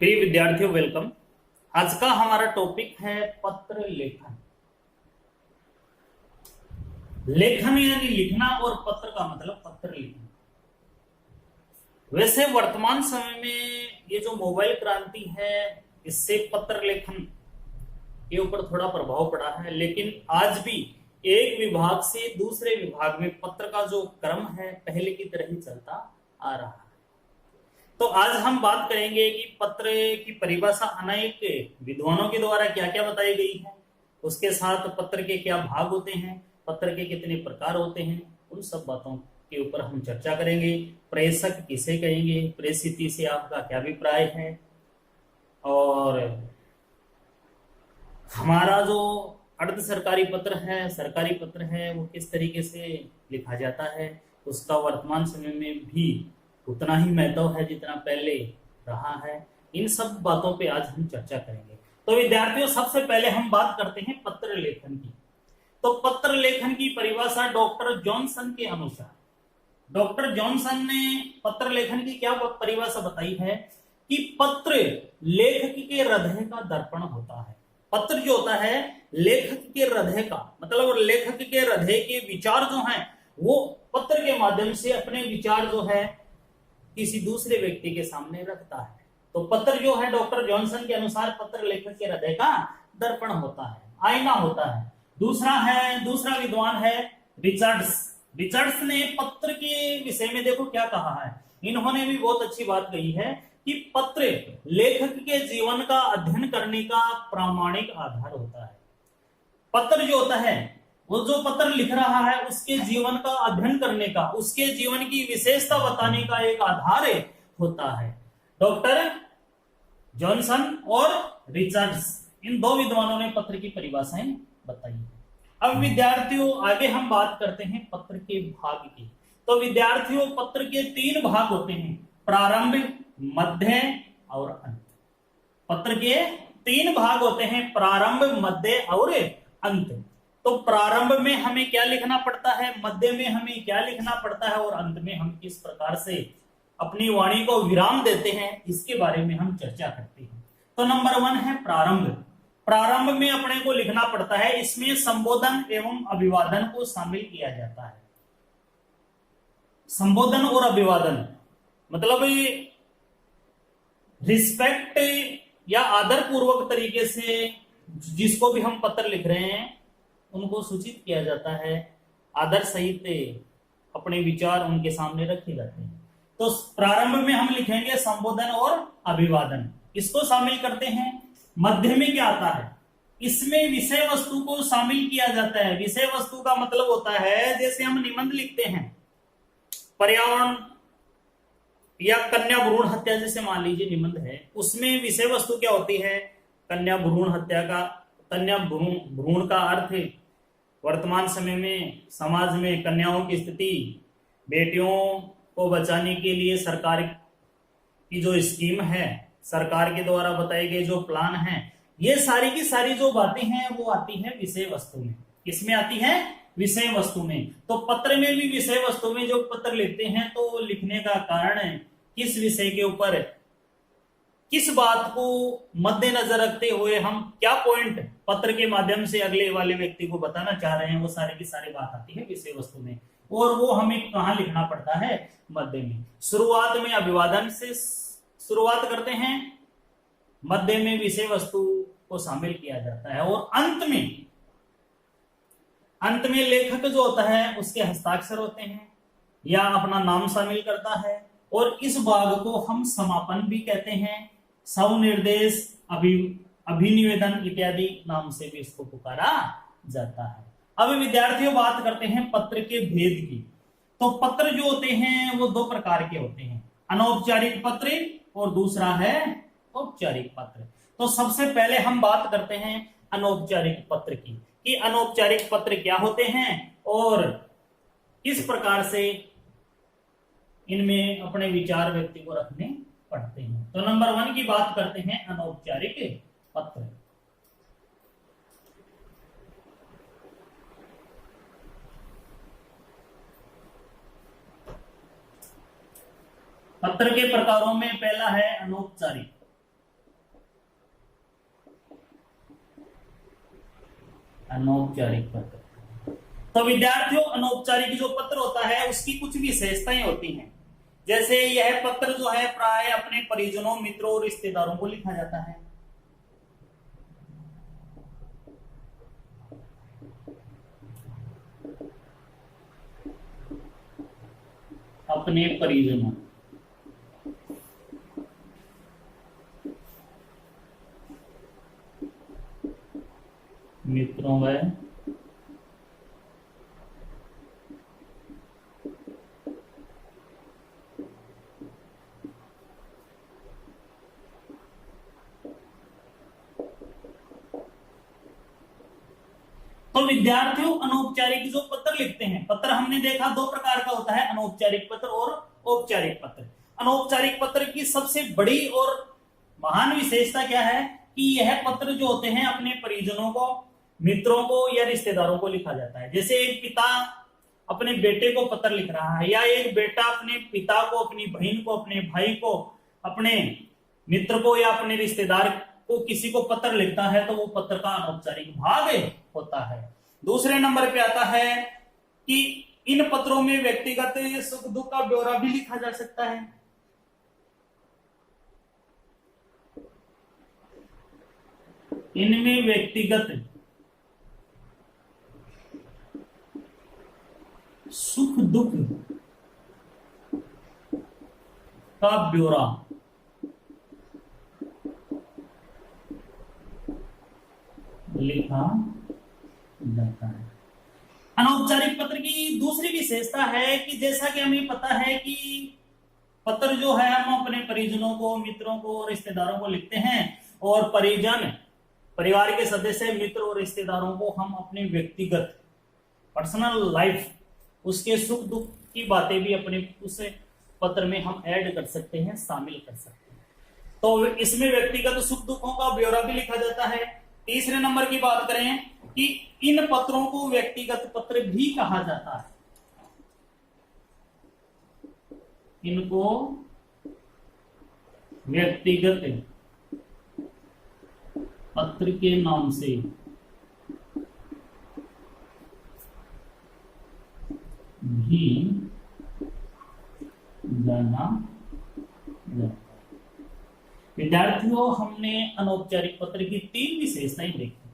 प्रिय विद्यार्थियों, वेलकम। आज का हमारा टॉपिक है पत्र लेखन। लेखन यानी लिखना और पत्र का मतलब पत्र लिखना। वैसे वर्तमान समय में ये जो मोबाइल क्रांति है, इससे पत्र लेखन के ऊपर थोड़ा प्रभाव पड़ा है, लेकिन आज भी एक विभाग से दूसरे विभाग में पत्र का जो क्रम है पहले की तरह ही चलता आ रहा है। तो आज हम बात करेंगे कि पत्र की परिभाषा अनेक विद्वानों के द्वारा क्या क्या बताई गई है, उसके साथ पत्र के क्या भाग होते हैं, पत्र के कितने प्रकार होते हैं, उन सब बातों के ऊपर हम चर्चा करेंगे। प्रेषक किसे कहेंगे, प्रेषित से आपका क्या अभिप्राय है, और हमारा जो अर्ध सरकारी पत्र है, सरकारी पत्र है, वो किस तरीके से लिखा जाता है, उसका वर्तमान समय में भी उतना ही महत्व है जितना पहले रहा है। इन सब बातों पे आज हम चर्चा करेंगे। तो विद्यार्थियों, सबसे पहले हम बात करते हैं पत्र लेखन की। तो पत्र लेखन की परिभाषा डॉक्टर जॉनसन के अनुसार, डॉक्टर जॉनसन ने पत्र लेखन की क्या परिभाषा बताई है कि पत्र लेखक के हृदय का दर्पण होता है। पत्र जो होता है लेखक के हृदय का मतलब, लेखक के हृदय के विचार जो हैं वो पत्र के माध्यम से अपने विचार जो है किसी दूसरे व्यक्ति के सामने रखता है। तो पत्र जो है डॉक्टर जॉनसन के अनुसार पत्र लेखक के हृदय का दर्पण होता है, आईना होता है। दूसरा विद्वान है रिचर्ड्स। रिचर्ड्स ने पत्र के विषय में देखो क्या कहा है। इन्होंने भी बहुत अच्छी बात कही है कि पत्र लेखक के जीवन का अध्ययन करने का प्रामाणिक आधार होता है। पत्र जो होता है, वो जो पत्र लिख रहा है उसके जीवन का अध्ययन करने का, उसके जीवन की विशेषता बताने का एक आधार होता है। डॉक्टर जॉनसन और रिचर्ड्स, इन दो विद्वानों ने पत्र की परिभाषाएं बताई है। अब विद्यार्थियों, आगे हम बात करते हैं पत्र के भाग की। तो विद्यार्थियों, पत्र के 3 भाग होते हैं, प्रारंभ, मध्य और अंत। पत्र के 3 भाग होते हैं, प्रारंभ, मध्य और अंत। तो प्रारंभ में हमें क्या लिखना पड़ता है, मध्य में हमें क्या लिखना पड़ता है, और अंत में हम किस प्रकार से अपनी वाणी को विराम देते हैं, इसके बारे में हम चर्चा करते हैं। तो नंबर 1 है प्रारंभ। प्रारंभ में अपने को लिखना पड़ता है, इसमें संबोधन एवं अभिवादन को शामिल किया जाता है। संबोधन और अभिवादन मतलब रिस्पेक्ट या आदर पूर्वक तरीके से जिसको भी हम पत्र लिख रहे हैं उनको सूचित किया जाता है, आदर सहित अपने विचार उनके सामने रखे जाते हैं। तो प्रारंभ में हम लिखेंगे संबोधन और अभिवादन, इसको शामिल करते हैं। मध्य में क्या आता है, इसमें विषय वस्तु को शामिल किया जाता है। विषय वस्तु का मतलब होता है, जैसे हम निबंध लिखते हैं, पर्यावरण या कन्या भ्रूण हत्या जैसे मान लीजिए निबंध है, उसमें विषय वस्तु क्या होती है, कन्या भ्रूण हत्या का, कन्या भ्रूण का अर्थ वर्तमान समय में समाज में कन्याओं की स्थिति, बेटियों को बचाने के लिए सरकार की जो स्कीम है, सरकार के द्वारा बताए गए जो प्लान हैं, ये सारी की सारी जो बातें हैं वो आती है विषय वस्तु में। किसमें आती है, विषय वस्तु में। तो पत्र में भी विषय वस्तु में जो पत्र लिखते हैं, तो लिखने का कारण किस विषय के ऊपर, किस बात को मद्देनजर रखते हुए हम क्या पॉइंट पत्र के माध्यम से अगले वाले व्यक्ति को बताना चाह रहे हैं, वो सारी की सारी बात आती है विषय वस्तु में। और वो हमें कहाँ लिखना पड़ता है, मध्य में। शुरुआत में अभिवादन से शुरुआत करते हैं, मध्य में विषय वस्तु को शामिल किया जाता है, और अंत में लेखक जो होता है उसके हस्ताक्षर होते हैं या अपना नाम शामिल करता है। और इस भाग को हम समापन भी कहते हैं, स्वनिर्देश, अभिनिवेदन इत्यादि नाम से भी इसको पुकारा जाता है। अब विद्यार्थियों, बात करते हैं पत्र के भेद की। तो पत्र जो होते हैं वो 2 प्रकार के होते हैं, अनौपचारिक पत्र और दूसरा है औपचारिक पत्र। तो सबसे पहले हम बात करते हैं अनौपचारिक पत्र की, कि अनौपचारिक पत्र क्या होते हैं और किस प्रकार से इनमें अपने विचार व्यक्ति को रखने पड़ते हैं। तो नंबर 1 की बात करते हैं, अनौपचारिक पत्र। पत्र के प्रकारों में पहला है अनौपचारिक। अनौपचारिक पत्र। तो विद्यार्थियों, अनौपचारिक जो पत्र होता है उसकी कुछ विशेषताएं होती हैं। जैसे यह पत्र जो है प्राय अपने परिजनों, मित्रों और रिश्तेदारों को लिखा जाता है। अपने परिजनों, मित्रों व तो विद्यार्थियों, अनौपचारिक जो पत्र लिखते हैं, पत्र हमने देखा दो प्रकार का होता है, अनौपचारिक पत्र और औपचारिक पत्र। अनौपचारिक पत्र की सबसे बड़ी और महान विशेषता क्या है कि यह पत्र जो होते हैं अपने परिजनों को, मित्रों को या रिश्तेदारों को लिखा जाता है। जैसे एक पिता अपने बेटे को पत्र लिख रहा है, या एक बेटा अपने पिता को, अपनी बहन को, अपने भाई को, अपने मित्र को या अपने रिश्तेदार को किसी को पत्र लिखता है, तो वो पत्र का अनौपचारिक भाग होता है। दूसरे नंबर पे आता है कि इन पत्रों में व्यक्तिगत सुख दुख का ब्यौरा भी लिखा जा सकता है। इनमें व्यक्तिगत सुख दुख का ब्यौरा लिखा जाता है। अनौपचारिक पत्र की दूसरी विशेषता है कि जैसा कि हमें पता है कि पत्र जो है हम अपने परिजनों को, मित्रों को, रिश्तेदारों को लिखते हैं, और परिजन, परिवार के सदस्य, मित्र और रिश्तेदारों को हम अपने व्यक्तिगत पर्सनल लाइफ, उसके सुख दुख की बातें भी अपने उस पत्र में हम ऐड कर सकते हैं, शामिल कर सकते हैं। तो इसमें व्यक्तिगत सुख दुखों का ब्यौरा भी लिखा जाता है। तीसरे नंबर की बात करें कि इन पत्रों को व्यक्तिगत पत्र भी कहा जाता है। इनको व्यक्तिगत पत्र के नाम से भी जाना जाता है। विद्यार्थियों, हमने अनौपचारिक पत्र की 3 विशेषताएं देखी।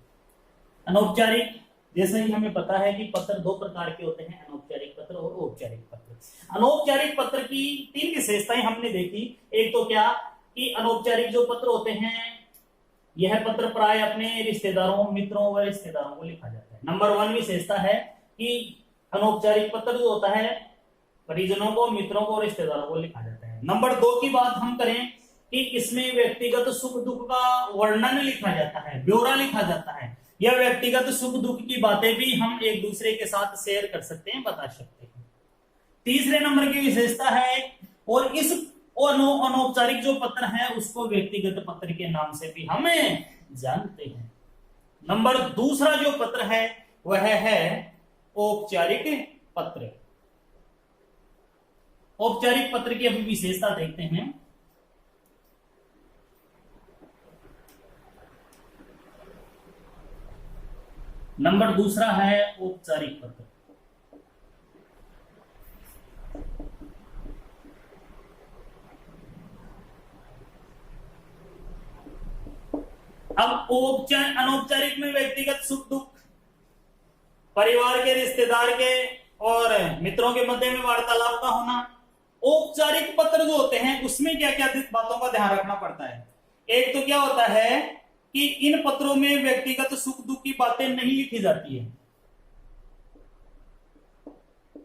अनौपचारिक, जैसे ही हमें पता है कि पत्र 2 प्रकार के होते हैं, अनौपचारिक पत्र और औपचारिक पत्र। अनौपचारिक पत्र की 3 विशेषताएं हमने देखी। एक तो क्या कि अनौपचारिक जो पत्र होते हैं, यह पत्र प्राय अपने रिश्तेदारों, मित्रों व रिश्तेदारों को लिखा जाता है। नंबर 1 विशेषता है कि अनौपचारिक पत्र जो होता है परिजनों को, मित्रों को, रिश्तेदारों को लिखा जाता है। नंबर 2 की बात हम करें कि इसमें व्यक्तिगत सुख दुख का वर्णन लिखा जाता है, ब्यौरा लिखा जाता है। यह व्यक्तिगत सुख दुख की बातें भी हम एक दूसरे के साथ शेयर कर सकते हैं, बता सकते हैं। तीसरे नंबर की विशेषता है, और इस अनौपचारिक जो पत्र है उसको व्यक्तिगत पत्र के नाम से भी हम जानते हैं। नंबर दूसरा जो पत्र है वह है औपचारिक पत्र। औपचारिक पत्र की अभी विशेषता देखते हैं। नंबर दूसरा है औपचारिक पत्र। अब अनौपचारिक में व्यक्तिगत सुख दुख, परिवार के, रिश्तेदार के और मित्रों के मध्य में वार्तालाप का होना। औपचारिक पत्र जो होते हैं उसमें क्या क्या बातों का ध्यान रखना पड़ता है। एक तो क्या होता है कि इन पत्रों में व्यक्तिगत सुख दुख की बातें नहीं लिखी जाती है।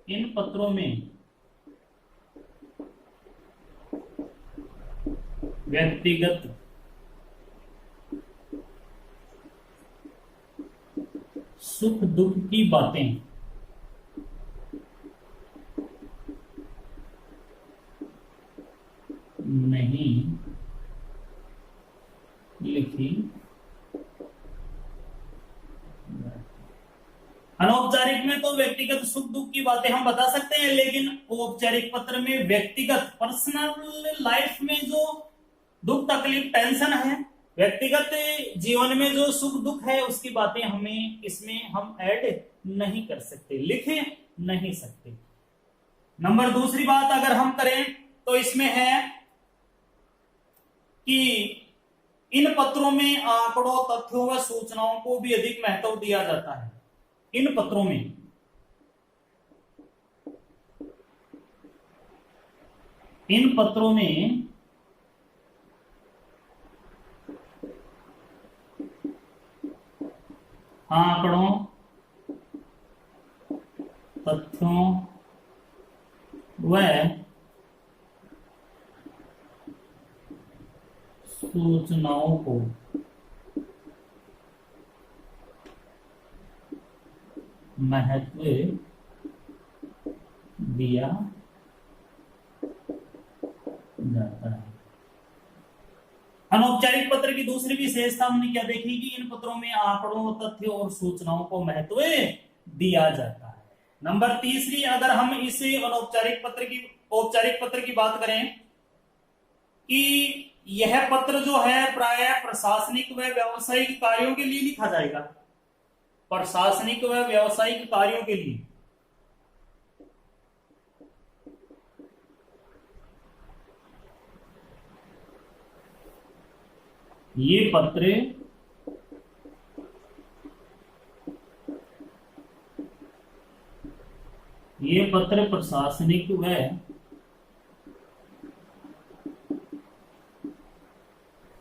इन पत्रों में व्यक्तिगत सुख दुख की बातें नहीं लिखी। अनौपचारिक में तो व्यक्तिगत सुख दुख की बातें हम बता सकते हैं, लेकिन औपचारिक पत्र में व्यक्तिगत पर्सनल लाइफ में जो दुख तकलीफ टेंशन है व्यक्तिगत जीवन में जो सुख दुख है उसकी बातें हमें इसमें हम ऐड नहीं कर सकते, लिख नहीं सकते। नंबर दूसरी बात अगर हम करें तो इसमें है कि इन पत्रों में आंकड़ों, तथ्यों व सूचनाओं को भी अधिक महत्व दिया जाता है। इन पत्रों में आंकड़ों, तथ्यों व सूचनाओं को महत्व दिया जाता है। अनौपचारिक पत्र की दूसरी विशेषता हमने क्या देखी कि इन पत्रों में आंकड़ों, तथ्यों और सूचनाओं को महत्व दिया जाता है। नंबर तीसरी, अगर हम इसे औपचारिक पत्र की बात करें कि यह पत्र जो है प्रायः प्रशासनिक व व्यावसायिक कार्यों के लिए लिखा जाएगा। प्रशासनिक व व्यावसायिक कार्यों के लिए ये पत्र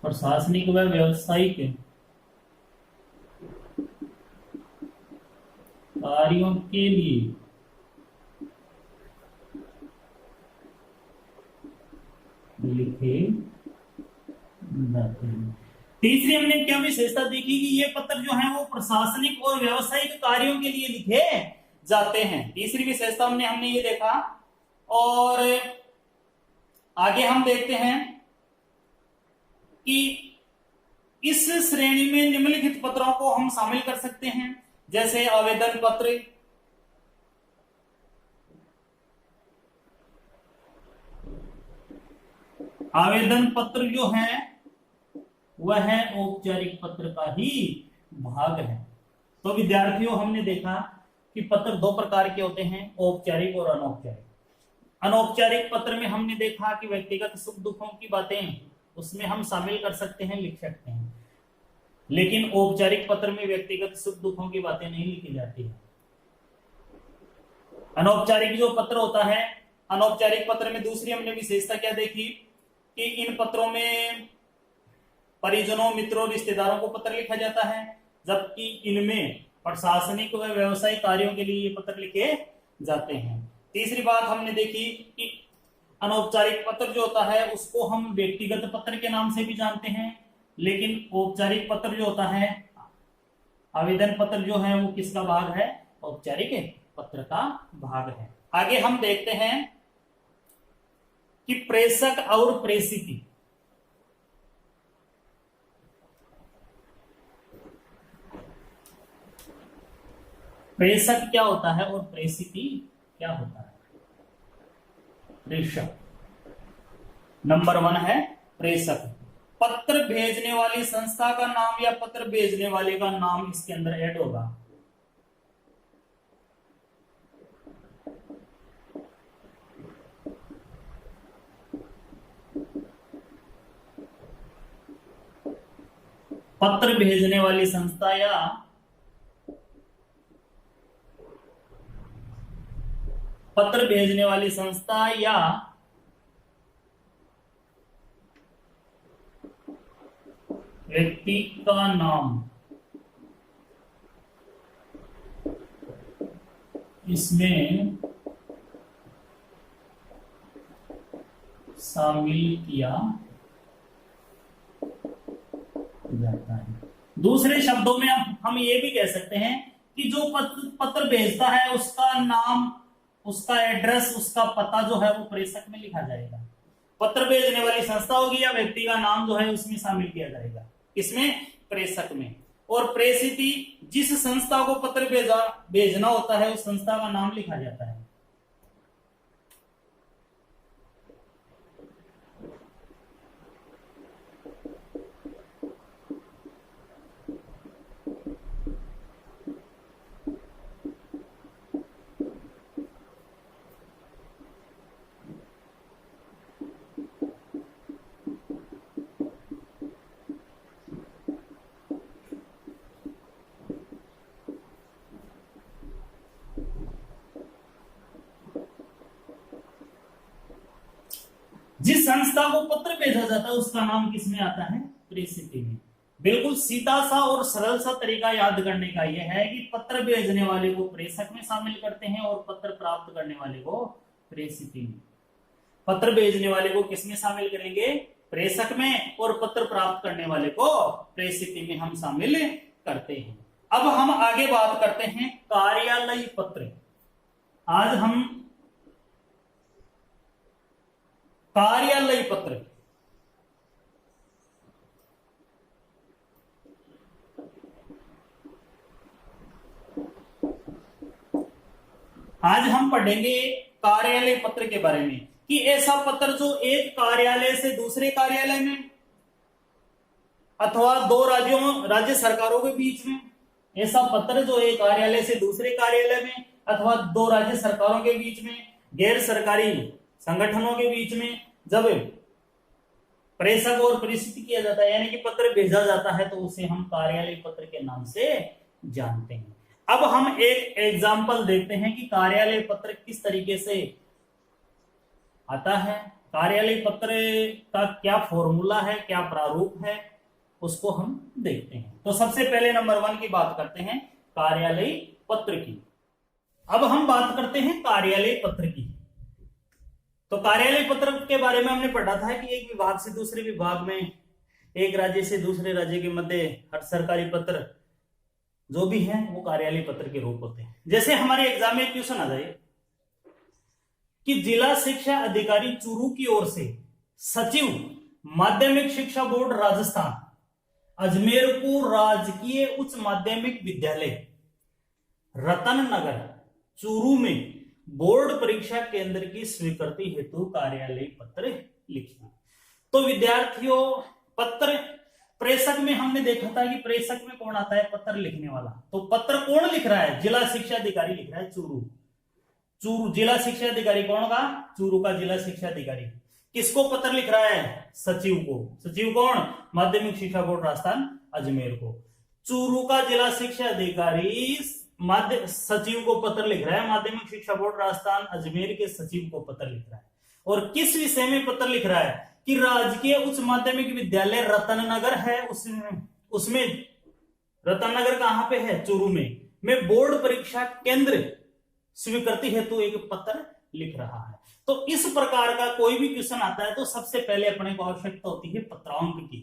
प्रशासनिक व व्यावसायिक कार्यों के लिए लिखे जाते हैं। तीसरी हमने क्या विशेषता देखी कि ये पत्र जो है वो प्रशासनिक और व्यावसायिक कार्यों के लिए लिखे जाते हैं। तीसरी विशेषता हमने ये देखा। और आगे हम देखते हैं कि इस श्रेणी में निम्नलिखित पत्रों को हम शामिल कर सकते हैं, जैसे आवेदन पत्र, आवेदन पत्र जो है वह औपचारिक पत्र का ही भाग है। तो विद्यार्थियों, हमने देखा कि पत्र दो प्रकार के होते हैं, औपचारिक और अनौपचारिक। अनौपचारिक पत्र में हमने देखा कि व्यक्तिगत सुख दुखों की बातें उसमें हम शामिल कर सकते हैं, लिख सकते हैं, लेकिन औपचारिक पत्र में व्यक्तिगत सुख दुखों की बातें नहीं लिखी जाती है। अनौपचारिक जो पत्र होता है, अनौपचारिक पत्र में दूसरी हमने विशेषता क्या देखी कि इन पत्रों में परिजनों, मित्रों, रिश्तेदारों को पत्र लिखा जाता है, जबकि इनमें प्रशासनिक व व्यवसायिक कार्यों के लिए ये पत्र लिखे जाते हैं। तीसरी बात हमने देखी कि अनौपचारिक पत्र जो होता है उसको हम व्यक्तिगत पत्र के नाम से भी जानते हैं, लेकिन औपचारिक पत्र जो होता है, आवेदन पत्र जो है वो किसका भाग है? औपचारिक पत्र का भाग है। आगे हम देखते हैं कि प्रेषक और प्रेषिती। प्रेषक क्या होता है और प्रेषिती क्या होता है? प्रेषक नंबर 1 है प्रेषक। पत्र भेजने वाली संस्था का नाम या पत्र भेजने वाले का नाम इसके अंदर ऐड होगा। पत्र भेजने वाली संस्था या पत्र भेजने वाली संस्था या व्यक्ति का नाम इसमें शामिल किया जाता है। दूसरे शब्दों में हम ये भी कह सकते हैं कि जो पत्र भेजता है उसका नाम, उसका एड्रेस, उसका पता जो है वो प्रेषक में लिखा जाएगा। पत्र भेजने वाली संस्था होगी या व्यक्ति का नाम जो है उसमें शामिल किया जाएगा, इसमें प्रेषक में। और प्रेषिती, जिस संस्था को पत्र भेजना होता है उस संस्था का नाम लिखा जाता है। जिस संस्था को पत्र भेजा जाता है उसका नाम किसमें आता है? प्रेषित में। बिल्कुल सीधा सा और सरल सा तरीका याद करने का यह है कि पत्र भेजने वाले को प्रेषक में शामिल करते हैं और पत्र प्राप्त करने वाले को प्रेषित में। पत्र भेजने वाले को किसमें शामिल करेंगे? प्रेषक में, और पत्र प्राप्त करने वाले को प्रेषित में हम शामिल करते हैं। अब हम आगे बात करते हैं कार्यालय पत्र। आज हम कार्यालय पत्र आज हम पढ़ेंगे कार्यालय पत्र के बारे में कि ऐसा पत्र जो एक कार्यालय से दूसरे कार्यालय में अथवा दो राज्य सरकारों के बीच में, ऐसा पत्र जो एक कार्यालय से दूसरे कार्यालय में अथवा दो राज्य सरकारों के बीच में, गैर सरकारी संगठनों के बीच में जब प्रेषक और प्रेषित किया जाता है यानी कि पत्र भेजा जाता है तो उसे हम कार्यालय पत्र के नाम से जानते हैं। अब हम एक एग्जाम्पल देखते हैं कि कार्यालय पत्र किस तरीके से आता है, कार्यालय पत्र का क्या फॉर्मूला है, क्या प्रारूप है, उसको हम देखते हैं। तो सबसे पहले नंबर 1 की बात करते हैं कार्यालय पत्र की। अब हम बात करते हैं कार्यालय पत्र की। तो कार्यालय पत्र के बारे में हमने पढ़ा था कि एक विभाग से दूसरे विभाग में, एक राज्य से दूसरे राज्य के मध्य हर सरकारी पत्र जो भी है वो कार्यालय पत्र के रूप होते हैं। जैसे हमारे एग्जाम में क्वेश्चन आ जाए कि जिला शिक्षा अधिकारी चूरू की ओर से सचिव माध्यमिक शिक्षा बोर्ड राजस्थान अजमेर को राजकीय उच्च माध्यमिक विद्यालय रतन नगर चूरू में बोर्ड परीक्षा केंद्र की स्वीकृति हेतु कार्यालय पत्र लिखिए। तो विद्यार्थियों, पत्र प्रेषक में हमने देखा था कि प्रेषक में कौन आता है? पत्र लिखने वाला। तो पत्र कौन लिख रहा है? जिला शिक्षा अधिकारी लिख रहा है, चूरू जिला शिक्षा अधिकारी कौन का? चूरू का जिला शिक्षा अधिकारी। किसको पत्र लिख रहा है? सचिव को। सचिव कौन? माध्यमिक शिक्षा बोर्ड राजस्थान अजमेर को। चूरू का जिला शिक्षा अधिकारी सचिव को पत्र लिख रहा है, माध्यमिक शिक्षा बोर्ड राजस्थान अजमेर के सचिव को पत्र लिख रहा है। और किस विषय में पत्र लिख रहा है? कि राजकीय उच्च माध्यमिक विद्यालय रतननगर है, उसमें रतननगर कहां पे है? चूरू में बोर्ड परीक्षा केंद्र स्वीकृति हेतु एक पत्र लिख रहा है। तो इस प्रकार का कोई भी क्वेश्चन आता है तो सबसे पहले अपने को आवश्यकता होती है पत्रांक की।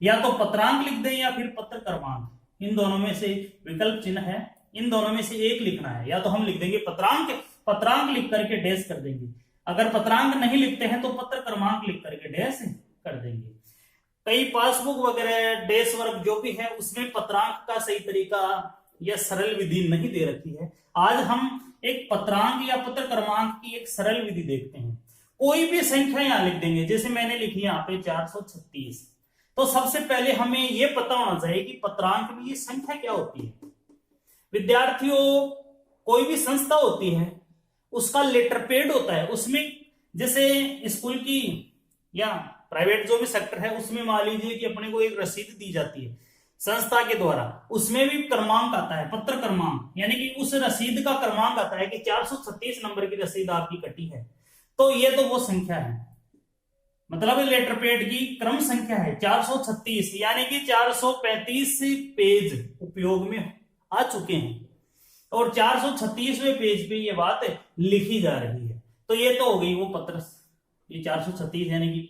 या तो पत्रांक लिख दें या फिर पत्र क्रमांक, इन दोनों में से विकल्प चिन्ह है, इन दोनों में से एक लिखना है। या तो हम लिख देंगे पत्रांक लिख करके डैश कर देंगे, अगर पत्रांक नहीं लिखते हैं तो पत्र क्रमांक लिख करके डैश कर देंगे। कई पासबुक वगैरह डैश वर्क जो भी है उसमें पत्रांक का सही तरीका या सरल विधि नहीं दे रखी है। आज हम एक पत्रांक या पत्र क्रमांक की एक सरल विधि देखते हैं। कोई भी संख्या यहां लिख देंगे, जैसे मैंने लिखी यहाँ पे 436। तो सबसे पहले हमें यह पता होना चाहिए कि पत्रांक में ये संख्या क्या होती है। विद्यार्थियों, कोई भी संस्था होती है उसका लेटर पेड होता है, उसमें जैसे स्कूल की या प्राइवेट जो भी सेक्टर है उसमें मान लीजिए कि अपने को एक रसीद दी जाती है संस्था के द्वारा, उसमें भी क्रमांक आता है, पत्र क्रमांक, यानी कि उस रसीद का क्रमांक आता है कि 436 नंबर की रसीद आपकी कटी है। तो ये तो वो संख्या है, मतलब लेटर पेड की क्रम संख्या है 436, यानी कि 435 पेज उपयोग में आ चुके हैं और 436वें पेज पे ये बात लिखी जा रही है। तो ये तो हो गई वो पत्र, ये 436 यानी कि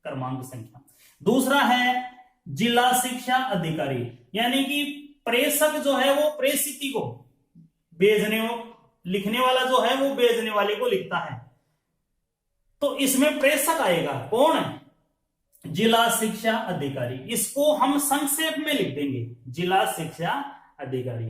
क्रमांक संख्या। दूसरा है जिला शिक्षा अधिकारी, यानी कि प्रेषक जो है वो प्रेषित को भेजने, लिखने वाला जो है वो भेजने वाले को लिखता है। तो इसमें प्रेषक आएगा, कौन है? जिला शिक्षा अधिकारी। इसको हम संक्षेप में लिख देंगे जिला शिक्षा अधिकारी।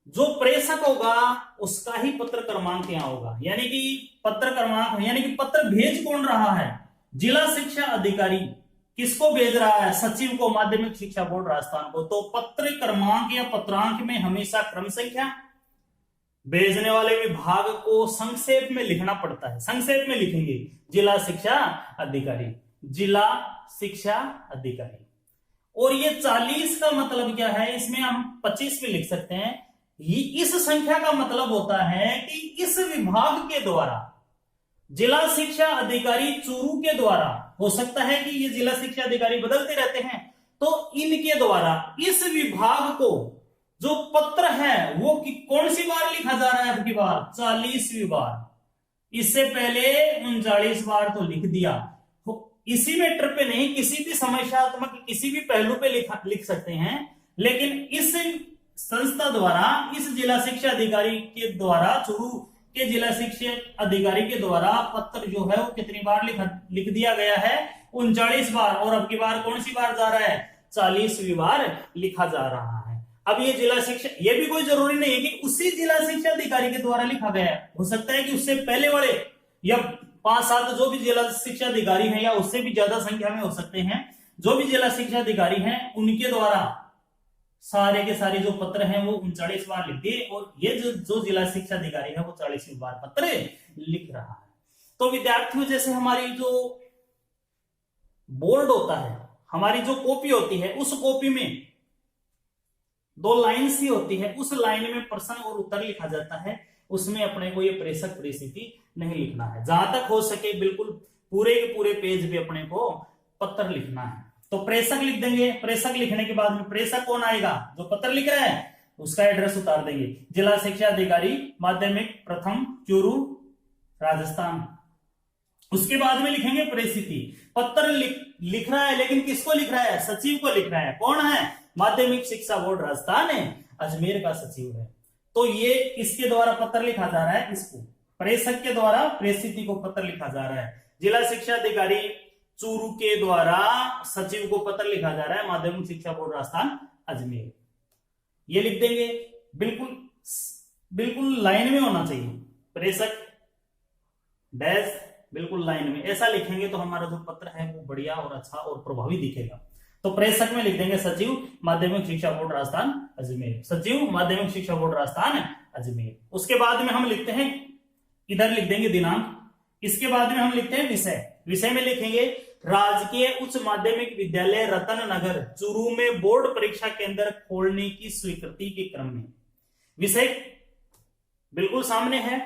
जो प्रेषक होगा उसका ही पत्र क्रमांक यहां होगा, यानी कि पत्र क्रमांक, यानी कि पत्र भेज कौन रहा है? जिला शिक्षा अधिकारी। किसको भेज रहा है? सचिव को, माध्यमिक शिक्षा बोर्ड राजस्थान को। तो पत्र क्रमांक या पत्रांक में हमेशा क्रम संख्या, भेजने वाले विभाग को संक्षेप में लिखना पड़ता है। संक्षेप में लिखेंगे जिला शिक्षा अधिकारी, जिला शिक्षा अधिकारी। और ये 40 का मतलब क्या है? इसमें हम 25 भी लिख सकते हैं। इस संख्या का मतलब होता है कि इस विभाग के द्वारा जिला शिक्षा अधिकारी चूरू के द्वारा, हो सकता है कि ये जिला शिक्षा अधिकारी बदलते रहते हैं, तो इनके द्वारा इस विभाग को जो पत्र है वो कौन सी बार लिखा जा रहा है? अब की बार 40वीं बार। इससे पहले 39 बार तो लिख दिया। इसी मैटर पे नहीं, किसी भी समस्यात्मक किसी भी पहलू पे लिख सकते हैं, लेकिन इस संस्था द्वारा, इस जिला शिक्षा अधिकारी के द्वारा, चूरू के जिला शिक्षा अधिकारी के द्वारा पत्र जो है वो कितनी बार लिख दिया गया है? 39 बार। और अब की बार कौन सी बार जा रहा है? 40वीं बार लिखा जा रहा है। अब ये जिला शिक्षा, ये भी कोई जरूरी नहीं है कि उसी जिला शिक्षा अधिकारी के द्वारा लिखा गया है, हो सकता है कि उससे पहले वाले या 5-7 जो भी जिला शिक्षा अधिकारी हैं, या उससे भी ज्यादा संख्या में हो सकते हैं, जो भी जिला शिक्षा अधिकारी हैं उनके द्वारा सारे के सारे जो पत्र हैं वो 39 बार लिख दिए, और ये जो जिला शिक्षा अधिकारी है वो 40वीं बार पत्र लिख रहा है। तो विद्यार्थियों, जैसे हमारी जो बोर्ड होता है, हमारी जो कॉपी होती है, उस कॉपी में 2 लाइन सी होती है, उस लाइन में प्रश्न और उत्तर लिखा जाता है। उसमें अपने को ये प्रेषक परिस्थिति नहीं लिखना है। जहां तक हो सके बिल्कुल पूरे के पूरे पेज पे अपने को पत्र लिखना है। तो प्रेषक लिख देंगे। प्रेषक लिखने के बाद में प्रेषक कौन आएगा? जो पत्र लिख रहा है उसका एड्रेस उतार देंगे। जिला शिक्षा अधिकारी माध्यमिक प्रथम चूरू राजस्थान। उसके बाद में लिखेंगे परिस्थिति। पत्र लिख रहा है, लेकिन किसको लिख रहा है? सचिव को लिख रहा है। कौन है? माध्यमिक शिक्षा बोर्ड राजस्थान है, अजमेर का सचिव है। तो ये इसके द्वारा पत्र लिखा जा रहा है, इसको प्रेषक के द्वारा परिस्थिति को पत्र लिखा जा रहा है। जिला शिक्षा अधिकारी चूरू के द्वारा सचिव को पत्र लिखा जा रहा है, माध्यमिक शिक्षा बोर्ड राजस्थान अजमेर। ये लिख देंगे। बिल्कुल बिल्कुल लाइन में होना चाहिए, प्रेषक डैश बिल्कुल लाइन में। ऐसा लिखेंगे तो हमारा जो पत्र है वो बढ़िया और अच्छा और प्रभावी दिखेगा। तो प्रेषक में लिख देंगे सचिव माध्यमिक शिक्षा बोर्ड राजस्थान अजमेर, सचिव माध्यमिक शिक्षा बोर्ड राजस्थान अजमेर। उसके बाद में हम लिखते हैं, इधर लिख देंगे दिनांक। इसके बाद में हम लिखते हैं विषय। विषय में लिखेंगे राजकीय उच्च माध्यमिक विद्यालय रतन नगर चूरू में बोर्ड परीक्षा केंद्र खोलने की स्वीकृति के क्रम में। विषय बिल्कुल सामने है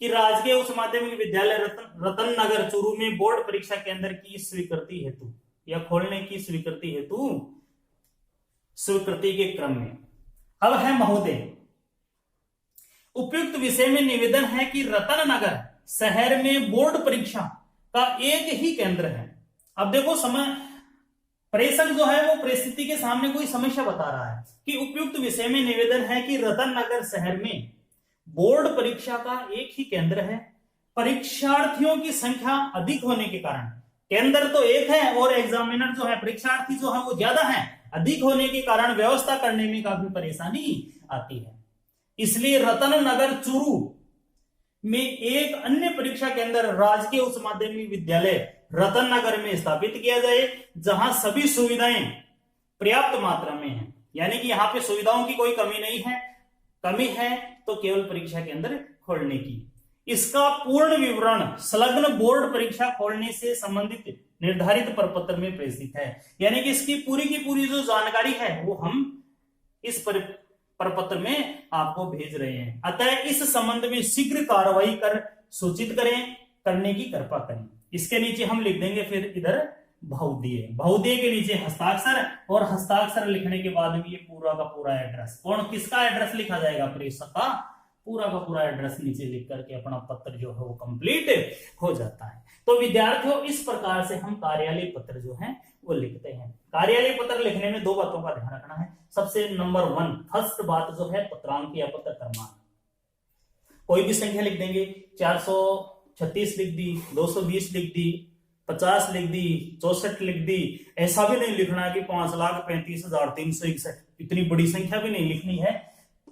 कि राजकीय उच्च माध्यमिक विद्यालय रतन नगर चूरू में बोर्ड परीक्षा केंद्र की स्वीकृति हेतु या खोलने की स्वीकृति हेतु स्वीकृति के क्रम में। अब है महोदय, उपयुक्त विषय में निवेदन है कि रतन नगर शहर में बोर्ड परीक्षा का एक ही केंद्र है। अब देखो प्रेषक जो है वो परिस्थिति के सामने कोई समस्या बता रहा है कि उपयुक्त विषय में निवेदन है कि रतन नगर शहर में बोर्ड परीक्षा का एक ही केंद्र है। परीक्षार्थियों की संख्या अधिक होने के कारण, केंद्र तो एक है और एग्जामिनर जो है, परीक्षार्थी जो है वो ज्यादा है, अधिक होने के कारण व्यवस्था करने में काफी परेशानी आती है। इसलिए रतन नगर चूरू में एक अन्य परीक्षा केंद्र राजकीय उच्च माध्यमिक विद्यालय रतन नगर में स्थापित किया जाए, जहां सभी सुविधाएं पर्याप्त मात्रा में हैं। यानी कि यहाँ पे सुविधाओं की कोई कमी नहीं है, कमी है तो केवल परीक्षा केंद्र खोलने की। इसका पूर्ण विवरण संलग्न बोर्ड परीक्षा खोलने से संबंधित निर्धारित प्रपत्र में प्रेषित है। यानी कि इसकी पूरी की पूरी जो जानकारी है वो हम इस प्रपत्र में आपको भेज रहे हैं। अतः इस संबंध में शीघ्र कार्रवाई कर सूचित करें, करने की कृपा करें। इसके नीचे हम लिख देंगे फिर इधर बहुदीय, बहुदीय के नीचे हस्ताक्षर, और हस्ताक्षर लिखने के बाद भी ये पूरा का पूरा एड्रेस, कौन किसका एड्रेस लिखा जाएगा? प्रेषक का पूरा का पूरा एड्रेस नीचे लिख करके अपना पत्र जो है वो कंप्लीट हो जाता है। तो विद्यार्थियों, इस प्रकार से हम कार्यालय पत्र जो है वो लिखते हैं। कार्यालय पत्र लिखने में 2 बातों का ध्यान रखना है। सबसे नंबर 1 फर्स्ट बात जो है पत्रांक या पत्र क्रमांक। कोई भी संख्या लिख देंगे, 436 लिख दी, 220 लिख दी, 50 लिख दी, 64 लिख दी। ऐसा भी नहीं लिखना है कि 5,35,361, इतनी बड़ी संख्या भी नहीं लिखनी है।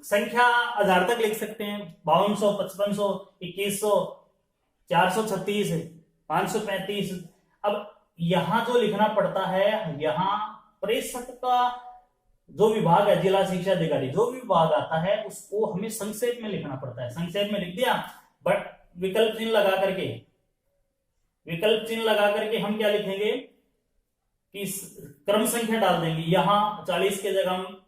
संख्या 1000 तक लिख सकते हैं, 5200, 5500, 2100, 436, 535। अब यहां जो लिखना पड़ता है, यहां प्रेषक का जो विभाग है, जिला शिक्षा अधिकारी जो भी विभाग आता है उसको हमें संक्षेप में लिखना पड़ता है। संक्षेप में लिख दिया, बट विकल्प चिन्ह लगा करके, विकल्प चिन्ह लगा करके हम क्या लिखेंगे कि क्रम संख्या डाल देंगे। यहां 40 के जगह हम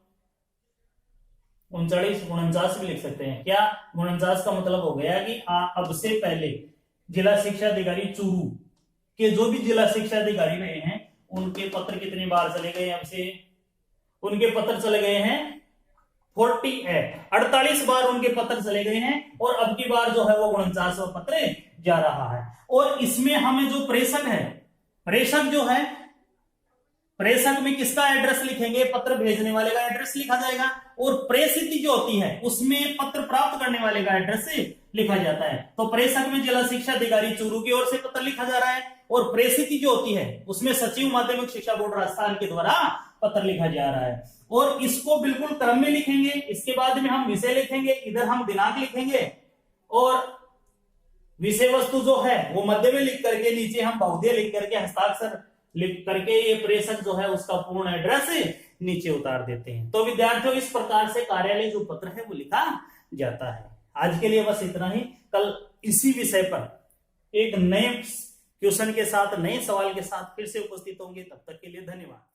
39, 49 भी लिख सकते हैं। क्या 49 का मतलब हो गया कि अब से पहले जिला शिक्षा अधिकारी चूरू के जो भी जिला शिक्षा अधिकारी रहे हैं उनके पत्र कितनी बार चले गए, अब से उनके पत्र चले गए हैं 48 बार उनके पत्र चले गए हैं, और अब की बार जो है वो 49वां पत्र जा रहा है। और इसमें हमें जो प्रेषक है, प्रेषक जो है, प्रेषक में किसका एड्रेस लिखेंगे, पत्र भेजने वाले का एड्रेस लिखा जाएगा, और प्रेषित जो होती है उसमें पत्र प्राप्त करने वाले का एड्रेस लिखा जाता है। तो प्रेषक में जिला शिक्षा अधिकारी चूरू की ओर से पत्र लिखा जा रहा है, और प्रेषित जो होती है उसमें सचिव माध्यमिक शिक्षा बोर्ड राजस्थान के द्वारा पत्र लिखा जा रहा है। और इसको बिल्कुल क्रम में लिखेंगे, इसके बाद में हम विषय लिखेंगे, इधर हम दिनांक लिखेंगे, और विषय वस्तु जो है वो मध्य में लिख करके नीचे हम बहुधीय लिख करके हस्ताक्षर लिख करके ये प्रेषक जो है उसका पूर्ण एड्रेस नीचे उतार देते हैं। तो विद्यार्थियों इस प्रकार से कार्यालय जो पत्र है वो लिखा जाता है। आज के लिए बस इतना ही। कल इसी विषय पर एक नए क्वेश्चन के साथ, नए सवाल के साथ फिर से उपस्थित होंगे। तब तक के लिए धन्यवाद।